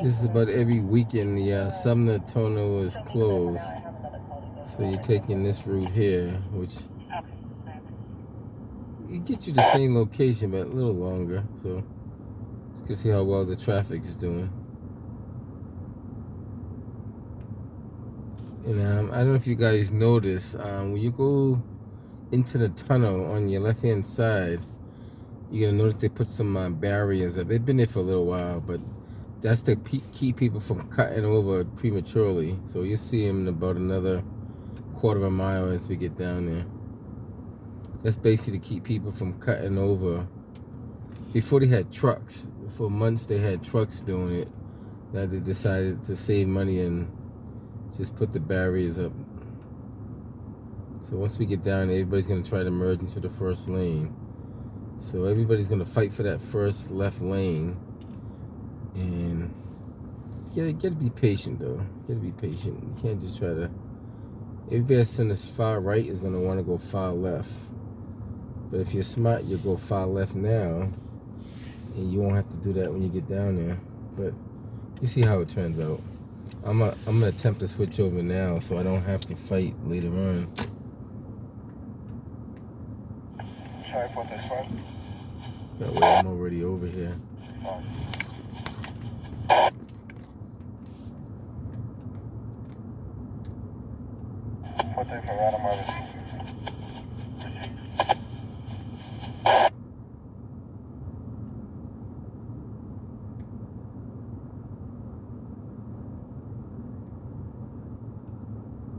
Just about every weekend, the Sumner Tunnel is closed. So you're taking this route here, which it gets you the same location, but a little longer. So just to see how well the traffic is doing. And I don't know if you guys notice, when you go into the tunnel on your left-hand side, you're gonna notice they put some barriers up. They've been there for a little while, but that's to keep people from cutting over prematurely. So you'll see them in about another quarter of a mile as we get down there. That's basically to keep people from cutting over. Before they had trucks. For months they had trucks doing it. Now they decided to save money and just put the barriers up. So once we get down there, everybody's going to try to merge into the first lane. So everybody's going to fight for that first left lane. And you gotta be patient though. You gotta be patient. You can't just try to... Everybody that's in the far right is going to want to go far left. But if you're smart, you'll go far left now. And you won't have to do that when you get down there. But you see how it turns out. I'm gonna attempt to switch over now so I don't have to fight later on. Sorry for this one. That way I'm already over here.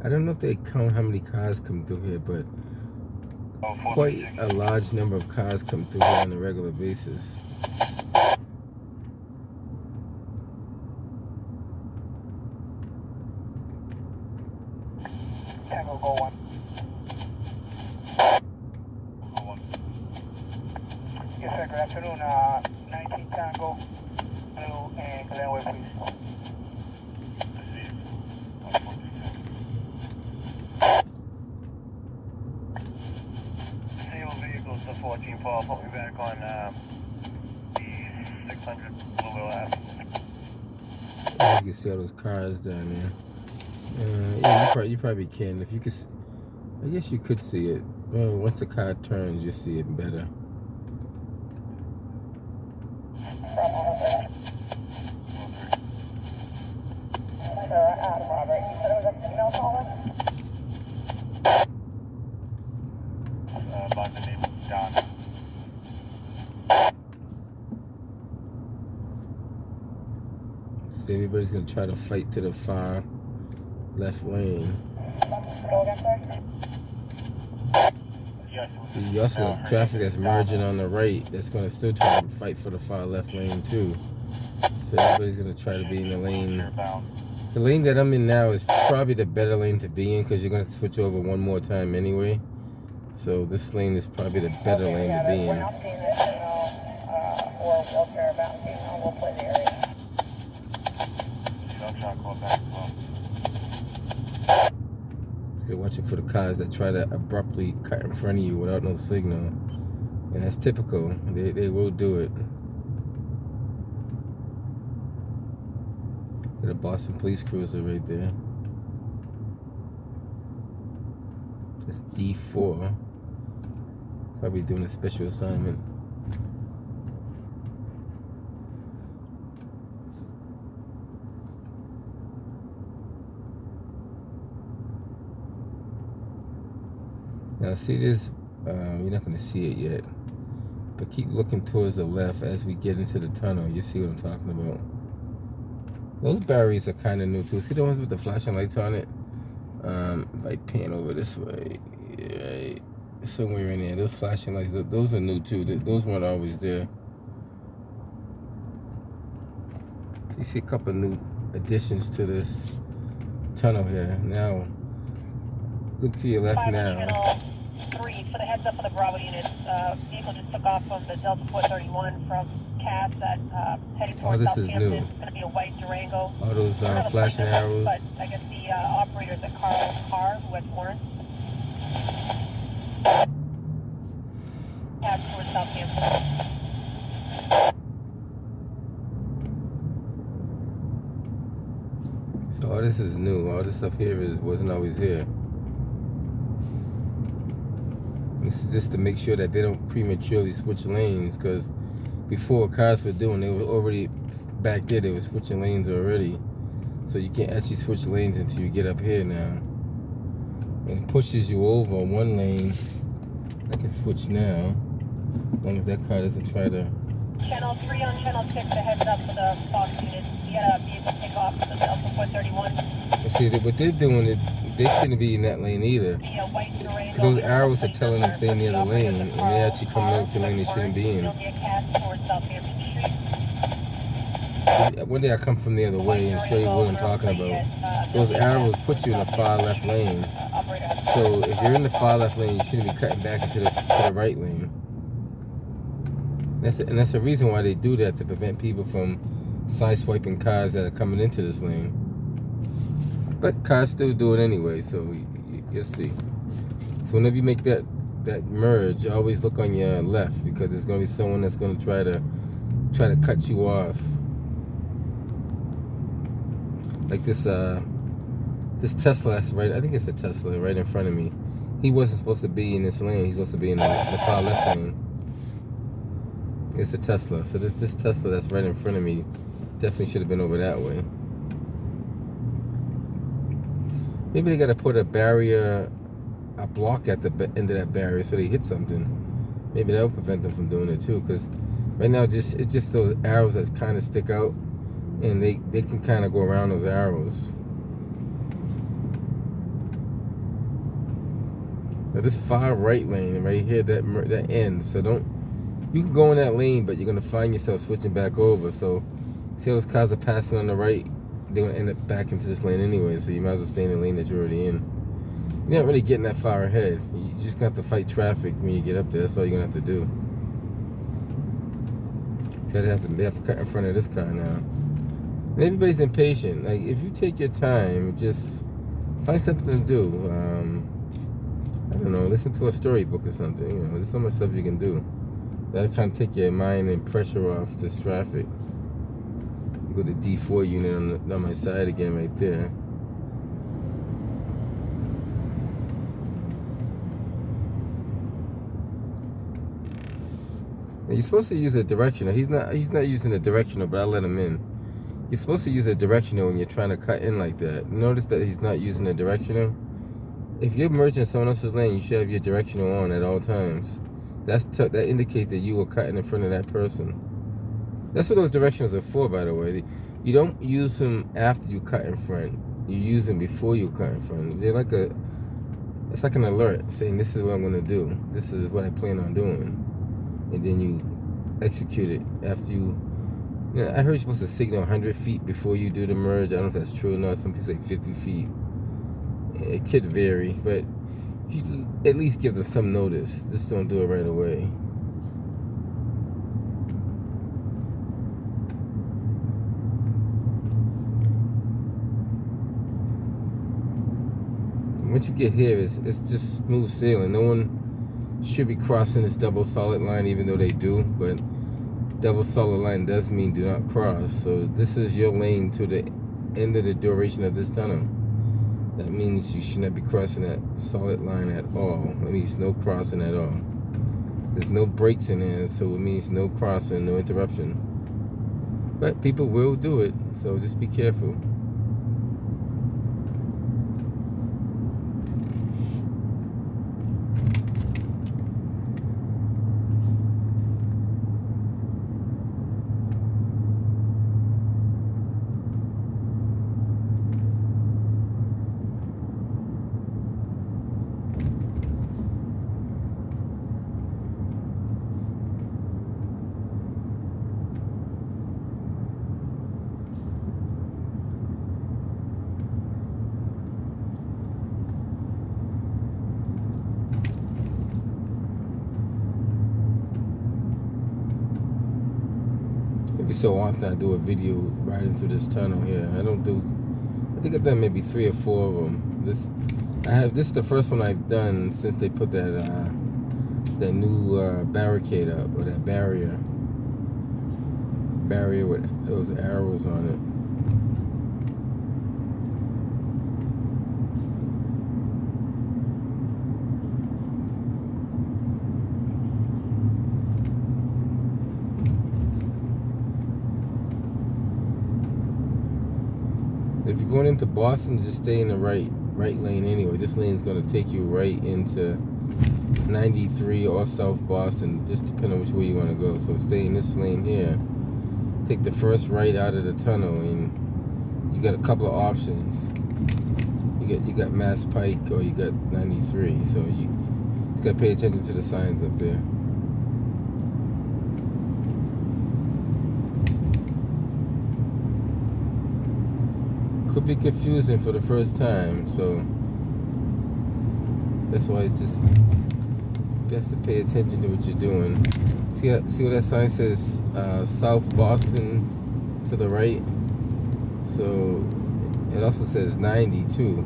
I don't know if they count how many cars come through here, but quite a large number of cars come through here on a regular basis. Tango, go one. Yes, sir. Good afternoon. 19 Tango, Blue, and Glenway, please. Single vehicles to 14 Paul. Put me back on the 600 Blueville Ave. You can see all those cars down there. Yeah, you probably can. If you could, I guess you could see it. Well, once the car turns, you see it better. So everybody's gonna try to fight to the far left lane. You also have traffic that's merging on the right that's gonna still try to fight for the far left lane too. So everybody's gonna try to be in the lane. The lane that I'm in now is probably the better lane to be in because you're gonna switch over one more time anyway. So this lane is probably the better lane to be in. So watch it for the cars that try to abruptly cut in front of you without no signal. And that's typical. They will do it. Got a Boston police cruiser right there. That's D4. Probably doing a special assignment. Now see this, you're not going to see it yet, but keep looking towards the left as we get into the tunnel. You see what I'm talking about. Those barriers are kind of new too. See the ones with the flashing lights on it? If I pan over this way, right, somewhere in there, those flashing lights, those are new too. Those weren't always there. So you see a couple of new additions to this tunnel here. Now, look to your left now. 3 for the heads up for the Bravo units. Vehicle just took off from the Delta 431 from Cass at heading towards Southampton. It's going to be a white Durango. All those flashing arrows. But I guess the operator's at Carl's car who had warrant. Cass towards Southampton. this is new. All this stuff here wasn't always here. This is just to make sure that they don't prematurely switch lanes, because before cars were doing, they were already back there. They were switching lanes already, so you can't actually switch lanes until you get up here now. And it pushes you over on one lane. I can switch now, as long as that car doesn't try to. Channel 3 on Channel 6, a heads up for the Fox unit. We had a vehicle take off the Delta 431. See, what they're doing, they shouldn't be in that lane either. Those arrows are telling them to stay in the other lane, and they're actually coming over to the lane they shouldn't be in. One day I come from the other way and show you what I'm talking about. Those arrows put you in the far left lane. So if you're in the far left lane, you shouldn't be cutting back into the right lane. And that's the reason why they do that, to prevent people from side-swiping cars that are coming into this lane. But cars still do it anyway, so you'll see. So whenever you make that merge, always look on your left, because there's going to be someone that's going to try to cut you off. Like this Tesla, right? I think it's a Tesla right in front of me. He wasn't supposed to be in this lane. He's supposed to be in the far left lane. It's a Tesla. So this Tesla that's right in front of me definitely should have been over that way. Maybe they got to put a barrier, a block at the end of that barrier, so they hit something. Maybe that will prevent them from doing it too. Because right now, it's just those arrows that kind of stick out, and they can kind of go around those arrows. Now this far right lane right here, that ends. So you can go in that lane, but you're gonna find yourself switching back over. So see how those cars are passing on the right? They're gonna end up back into this lane anyway. So you might as well stay in the lane that you're already in. You're not really getting that far ahead. You're just gonna have to fight traffic when you get up there. That's all you're gonna have to do. So they have to cut in front of this car now. And everybody's impatient. Like, if you take your time, just find something to do. I don't know, listen to a storybook or something. You know, there's so much stuff you can do. That'll kind of take your mind and pressure off this traffic. You go to D4 unit on my side again right there. You're supposed to use a directional. He's not using a directional, but I let him in. You're supposed to use a directional when you're trying to cut in like that. Notice that he's not using a directional. If you're merging someone else's lane, you should have your directional on at all times. That indicates that you were cutting in front of that person. That's what those directionals are for, by the way. You don't use them after you cut in front. You use them before you cut in front. It's like an alert saying, this is what I'm going to do. This is what I plan on doing. And then you execute it after you. You know, I heard you're supposed to signal 100 feet before you do the merge. I don't know if that's true or not. Some people say 50 feet. It could vary, but you at least give them some notice. Just don't do it right away. Once you get here, it's just smooth sailing. No one should be crossing this double solid line, even though they do, but double solid line does mean do not cross. So this is your lane to the end of the duration of this tunnel. That means you should not be crossing that solid line at all. That means no crossing at all. There's no breaks in there, so it means no crossing, no interruption. But people will do it, so just be careful. Every so often I do a video riding through this tunnel here. I think I've done maybe 3 or 4 of them. This is the first one I've done since they put that new barricade up, or that barrier with those arrows on if you're going into Boston, just stay in the right lane anyway. This lane is going to take you right into 93 or South Boston, just depending on which way you want to go. So stay in this lane here. Take the first right out of the tunnel, and you got a couple of options. You got Mass Pike or you got 93. So you got to pay attention to the signs up there. Could be confusing for the first time, so that's why it's just best to pay attention to what you're doing. See what that sign says? South Boston to the right. So it also says 90 too,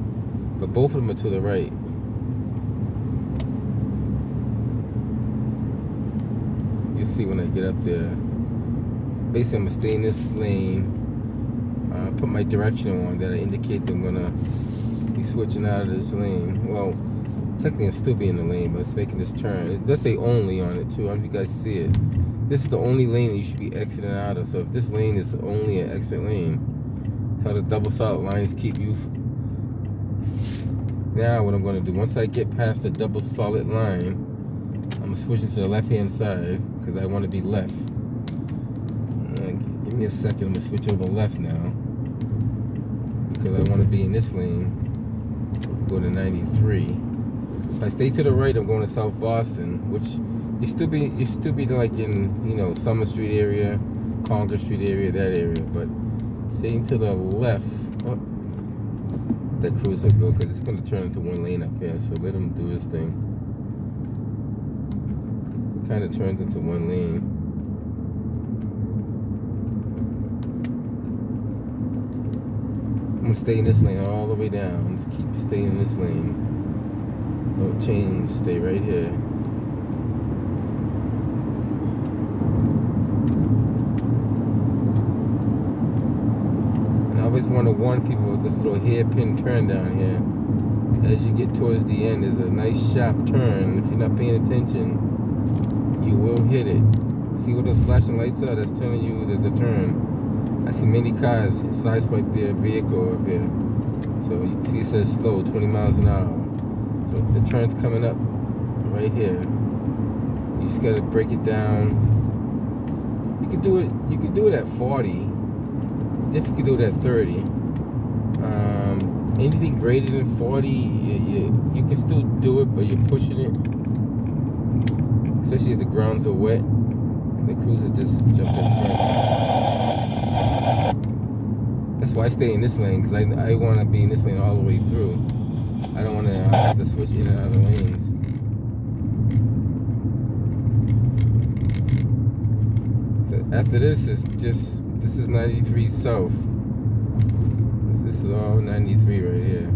but both of them are to the right. You'll see when I get up there. Basically, I'm gonna stay in this lane. Put my directional on that I indicate that I'm gonna be switching out of this lane. Well, technically I'm still being in the lane, but it's making this turn. It does say only on it too. I don't know if you guys see it. This is the only lane that you should be exiting out of. So if this lane is only an exit lane, that's how the double solid lines keep you. Now what I'm gonna do, once I get past the double solid line, I'm gonna switch into the left hand side because I want to be left. Give me a second, I'm gonna switch over left now because I want to be in this lane. Go to 93. If I stay to the right, I'm going to South Boston, which you still be like in, you know, Summer Street area, Congress Street area, that area. But staying to the left, let that cruiser go because it's going to turn into one lane up here. So let him do his thing. It kind of turns into one lane. I'm gonna stay in this lane all the way down. Just keep staying in this lane. Don't change. Stay right here. And I always want to warn people with this little hairpin turn down here. As you get towards the end, there's a nice sharp turn. If you're not paying attention, you will hit it. See what those flashing lights are? That's telling you there's a turn. I see many cars sideswipe their vehicle up here. So you see it says slow, 20 miles an hour. So the turn's coming up right here. You just gotta break it down. You could do it at 40. You definitely could do it at 30. Anything greater than 40, you can still do it, but you're pushing it. Especially if the grounds are wet. The cruiser just jumped in front. That's why I stay in this lane, because I want to be in this lane all the way through. I don't want to have to switch in and out of the lanes. So after this is 93 South. This is all 93 right here.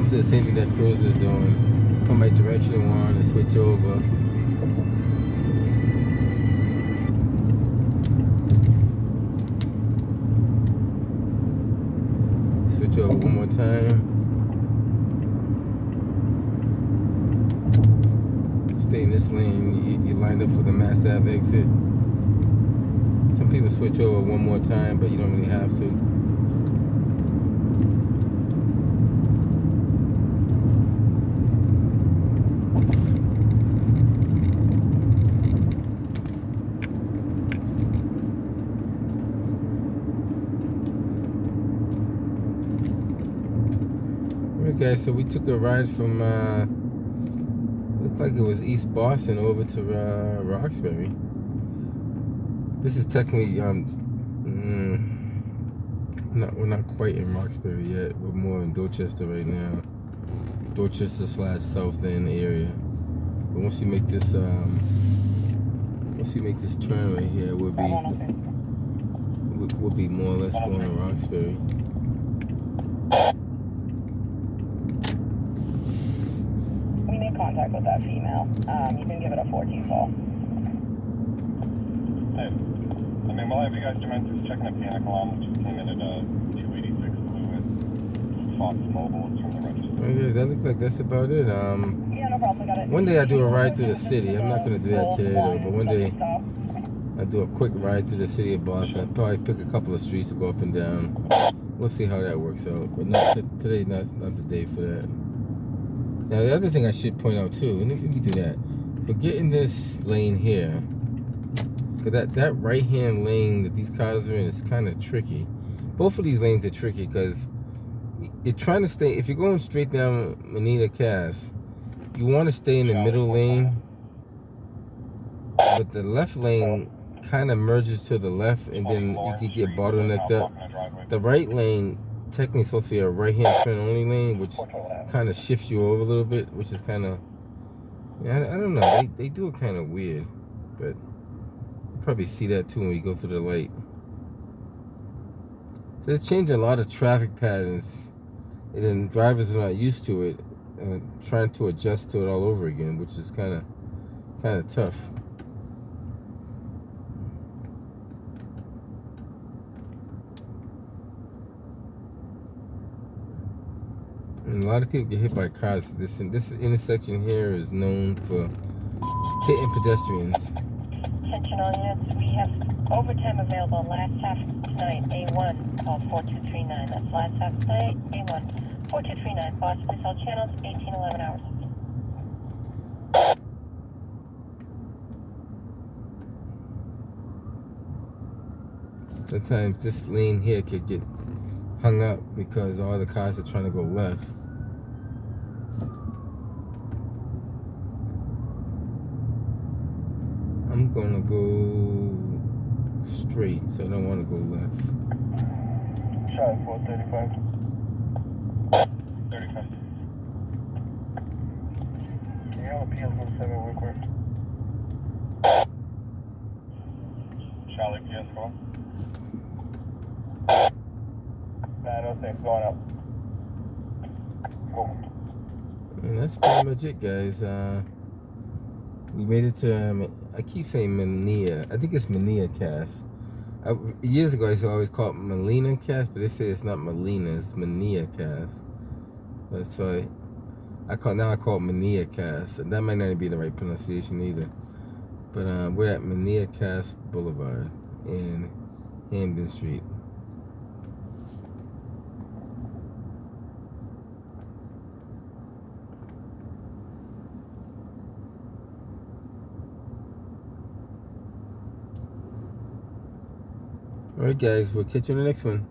The same thing that cruiser's doing. Put my directional on and switch over. Switch over one more time. Stay in this lane. You lined up for the Mass Ave exit. Some people switch over one more time, but you don't really have to. Guys, so we took a ride from looked like it was East Boston over to Roxbury. This is technically we're not quite in Roxbury yet. We're more in Dorchester right now. Dorchester / South End area. But once you make this turn right here, we'll be more or less going to Roxbury. contact with that female. You can give it a 14 call. Hey, I mean, while I have you guys demented, checking a panic alarm, which came in at 286 Blue at Fox Mobile. It's from the register. Okay, that looks like that's about it. Yeah, no problem. We got it. One day I do a ride through the city. I'm not gonna do that today though, but one day I do a quick ride through the city of Boston. I'll probably pick a couple of streets to go up and down. We'll see how that works out. But not today's not the day for that. Now the other thing I should point out too, and if you can do that, so get in this lane here, because that right hand lane that these cars are in is kind of tricky. Both of these lanes are tricky because you're trying to stay. If you're going straight down Manita Cass, you want to stay in the middle lane, but the left lane kind of merges to the left, and then you could get bottlenecked up. The right lane technically supposed to be a right-hand turn only lane, which kind of shifts you over a little bit, which is kind of, yeah, I don't know. They do it kind of weird, but you probably see that too when you go through the light. So they're changing a lot of traffic patterns, and then drivers are not used to it, and trying to adjust to it all over again, which is kind of tough. And a lot of people get hit by cars. This intersection here is known for hitting pedestrians. Attention all units, we have overtime available last half tonight, A1, call 4239. That's last half tonight, A1, 4239. Boston, please all channels, 1811 hours. Sometimes this lane here could get hung up because all the cars are trying to go left. I'm gonna go straight, so I don't want to go left. Charlie 435. 35. Can you have a PS17 real quick? Charlie PS4. Nah, those things going up. Cool. And that's pretty much it, guys. We made it to, I keep saying Manilla. I think it's Manilla Cass. Years ago, I used to always call it Melina Cass, but they say it's not Melina, it's Manilla Cass. But so I call it Manilla Cass, and that might not be the right pronunciation either. But we're at Manilla Cass Boulevard in Hamden Street. Alright guys, we'll catch you in the next one.